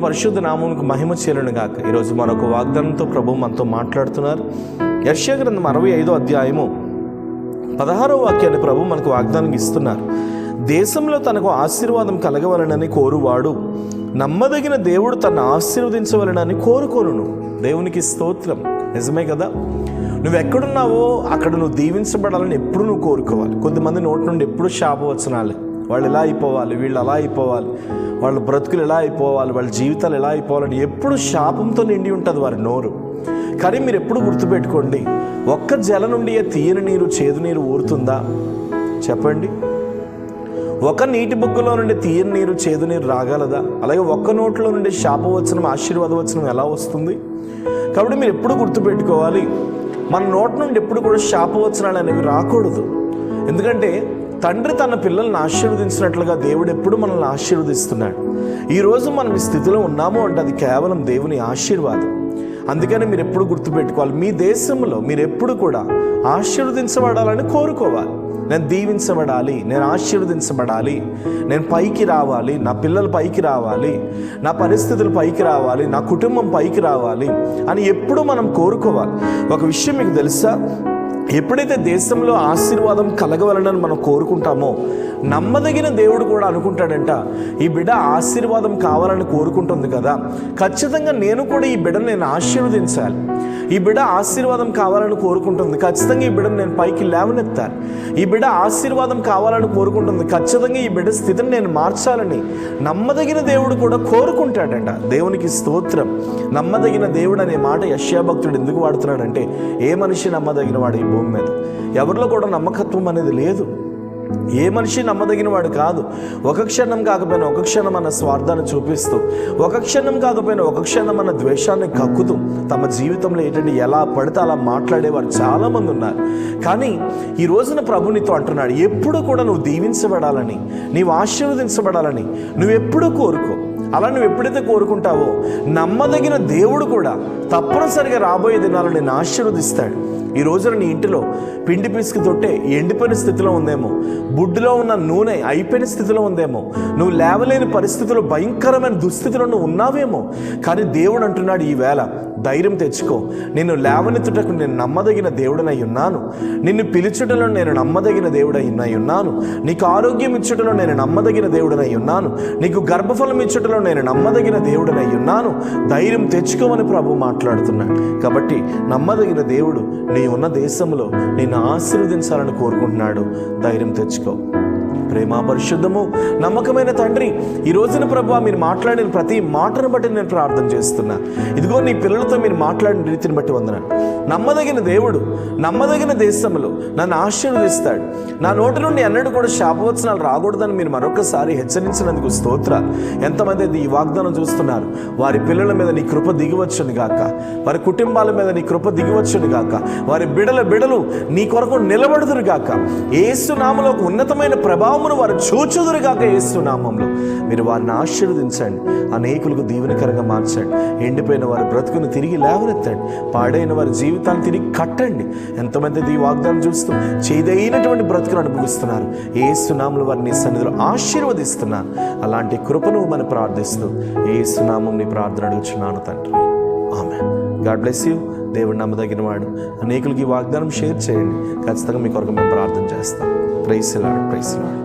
పరిశుద్ధ నామమునకు మహిమ చేరును గాక. ఈరోజు మరొక వాగ్దానంతో ప్రభు మనతో మాట్లాడుతున్నారు. యెషయా గ్రంథం 65వ అధ్యాయము 16వ వాక్యాన్ని ప్రభు మనకు వాగ్దానం ఇస్తున్నారు. దేశంలో తనకు ఆశీర్వాదం కలగవలనని కోరువాడు నమ్మదగిన దేవుడు తను ఆశీర్వదించవలనని కోరుకోను. దేవునికి స్తోత్రం. నిజమే కదా? నువ్వు ఎక్కడున్నావో అక్కడ నువ్వు దీవించబడాలని ఎప్పుడు నువ్వు కోరుకోవాలి. కొద్దిమంది నోటి నుండి ఎప్పుడు శాపవచనాలే. వాళ్ళు ఎలా అయిపోవాలి, వీళ్ళు అలా అయిపోవాలి, వాళ్ళ బ్రతుకులు ఎలా అయిపోవాలి, వాళ్ళ జీవితాలు ఎలా అయిపోవాలని ఎప్పుడు శాపంతో నిండి ఉంటుంది వారి నోరు. కానీ మీరు ఎప్పుడు గుర్తుపెట్టుకోండి, ఒక్క జల నుండి తీయని నీరు చేదు నీరు ఊరుతుందా చెప్పండి? ఒక నీటి బుగ్గలో నుండి తీయని నీరు చేదు నీరు రాగలదా? అలాగే ఒక్క నోట్లో నుండి శాపవచనం ఆశీర్వాదవచనం ఎలా వస్తుంది? కాబట్టి మీరు ఎప్పుడు గుర్తుపెట్టుకోవాలి, మన నోటి నుండి ఎప్పుడు కూడా శాపవచనాలు అనేవి రాకూడదు. ఎందుకంటే తండ్రి తన పిల్లల్ని ఆశీర్వదించినట్లుగా దేవుడు ఎప్పుడు మనల్ని ఆశీర్వదిస్తున్నాడు. ఈరోజు మనం ఈ స్థితిలో ఉన్నాము అంటే అది కేవలం దేవుని ఆశీర్వాదం. అందుకని మీరు ఎప్పుడు గుర్తుపెట్టుకోవాలి, మీ దేశంలో మీరు ఎప్పుడు కూడా ఆశీర్వదించబడాలని కోరుకోవాలి. నేను దీవించబడాలి, నేను ఆశీర్వదించబడాలి, నేను పైకి రావాలి, నా పిల్లలు పైకి రావాలి, నా పరిస్థితులు పైకి రావాలి, నా కుటుంబం పైకి రావాలి అని ఎప్పుడు మనం కోరుకోవాలి. ఒక విషయం మీకు తెలుసా, ఎప్పుడైతే దేశంలో ఆశీర్వాదం కలగవలనని మనం కోరుకుంటామో నమ్మదగిన దేవుడు కూడా అనుకుంటాడంట, ఈ బిడ్డ ఆశీర్వాదం కావాలని కోరుకుంటుంది కదా, ఖచ్చితంగా నేను కూడా ఈ బిడ్డను నేను ఆశీర్వదించాలి. ఈ బిడ్డ ఆశీర్వాదం కావాలని కోరుకుంటుంది, ఖచ్చితంగా ఈ బిడ్డను నేను పైకి లేవనెత్తాలి. ఈ బిడ్డ ఆశీర్వాదం కావాలని కోరుకుంటుంది, ఖచ్చితంగా ఈ బిడ్డ స్థితిని నేను మార్చాలని నమ్మదగిన దేవుడు కూడా కోరుకుంటాడంట. దేవునికి స్తోత్రం. నమ్మదగిన దేవుడు అనే మాట యెషయా భక్తుడు ఎందుకు వాడుతున్నాడంటే, ఏ మనిషి నమ్మదగిన వాడు ఈ భూమి మీద? ఎవరిలో కూడా నమ్మకత్వం అనేది లేదు. ఏ మనిషి నమ్మదగిన వాడు కాదు. ఒక క్షణం కాకపోయినా ఒక క్షణం అన్న స్వార్థాన్ని చూపిస్తూ, ఒక క్షణం కాకపోయినా ఒక క్షణం అన్న ద్వేషాన్ని కక్కుతూ తమ జీవితంలో ఏంటంటే ఎలా పడితే అలా మాట్లాడేవారు చాలామంది ఉన్నారు. కానీ ఈ రోజున ప్రభు నీతో అంటున్నాడు, ఎప్పుడు కూడా నువ్వు దీవించబడాలని, నీవు ఆశీర్వదించబడాలని నువ్వు ఎప్పుడూ కోరుకో. అలా నువ్వు ఎప్పుడైతే కోరుకుంటావో నమ్మదగిన దేవుడు కూడా తప్పనిసరిగా రాబోయే దినాల్లో నేను ఆశీర్వదిస్తాడు. ఈ రోజున నీ ఇంటిలో పిండి పిసికి తొట్టే ఎండిపోయిన స్థితిలో ఉందేమో, బుడ్డులో ఉన్న నూనె అయిపోయిన స్థితిలో ఉందేమో, నువ్వు లేవలేని పరిస్థితుల్లో భయంకరమైన దుస్థితిలో నువ్వు ఉన్నావేమో. కానీ దేవుడు అంటున్నాడు, ఈ వేళ ధైర్యం తెచ్చుకో, నిన్ను లేవనెత్తుటకు నేను నమ్మదగిన దేవుడనై ఉన్నాను, నిన్ను పిలుచుటలో నేను నమ్మదగిన దేవుడై ఉన్నాను, నీకు ఆరోగ్యం ఇచ్చుటలో నేను నమ్మదగిన దేవుడనై ఉన్నాను, నీకు గర్భఫలం ఇచ్చుటలో నేను నమ్మదగిన దేవుడనై ఉన్నాను. ధైర్యం తెచ్చుకోమని ప్రభు మాట్లాడుతున్నాడు. కాబట్టి నమ్మదగిన దేవుడు నీ ఉన్న దేశంలో నిన్ను ఆశీర్వదించాలని కోరుకుంటున్నాడు. ధైర్యం తెచ్చుకో. ప్రేమ పరిశుద్ధము నమ్మకమైన తండ్రి, ఈ రోజున ప్రభువా మీరు మాట్లాడిన ప్రతి మాటను బట్టి నేను ప్రార్థన చేస్తున్నా. ఇదిగో నీ పిల్లలతో మీరు మాట్లాడిన రీతిని బట్టి వందనాలు. నమ్మదగిన దేవుడు నమ్మదగిన దేశంలో నన్ను ఆశీర్వదిస్తాడు. నా నోటి నుండి ఎన్నడూ కూడా శాపవచనాలు రాకూడదని మీరు మరొకసారి హెచ్చరించినందుకు స్తోత్రాలు. ఎంతమంది ఈ వాగ్దానం చూస్తున్నారు, వారి పిల్లల మీద నీ కృప దిగివచ్చును గాక, వారి కుటుంబాల మీద నీ కృప దిగివచ్చును గాక, వారి బిడలు నీ కొరకు నిలబడుదురు గాక. యేసు నామములో ఉన్నతమైన ప్రభావం వారు చూచుదురుగాక. యేసు నామంలో మీరు వారిని ఆశీర్వదించండి, అనేకులకు దీవెనకరంగా మార్చండి. ఎండిపోయిన వారి బ్రతుకును తిరిగి లేవనెత్తండి, పాడైన వారి జీవితాన్ని తిరిగి కట్టండి. ఎంతమంది ఈ వాగ్దానం చూస్తూ చేదైనటువంటి బ్రతుకును అనుభవిస్తున్నారు, యేసు నామంలో వారిని సన్నిధిలో ఆశీర్వదిస్తున్నారు. అలాంటి కృపను మనం ప్రార్థిస్తూ యేసు నామం నీ ప్రార్థన అడుగుచున్నాను తండ్రి. ఆమేన్. God bless you. దేవుడు నమ్మదగిన వాడు. అనేకులకి ఈ వాగ్దానం షేర్ చేయండి. ఖచ్చితంగా మీ కొరకు మేము ప్రార్థన చేస్తాం. Praise the Lord. Praise the lord.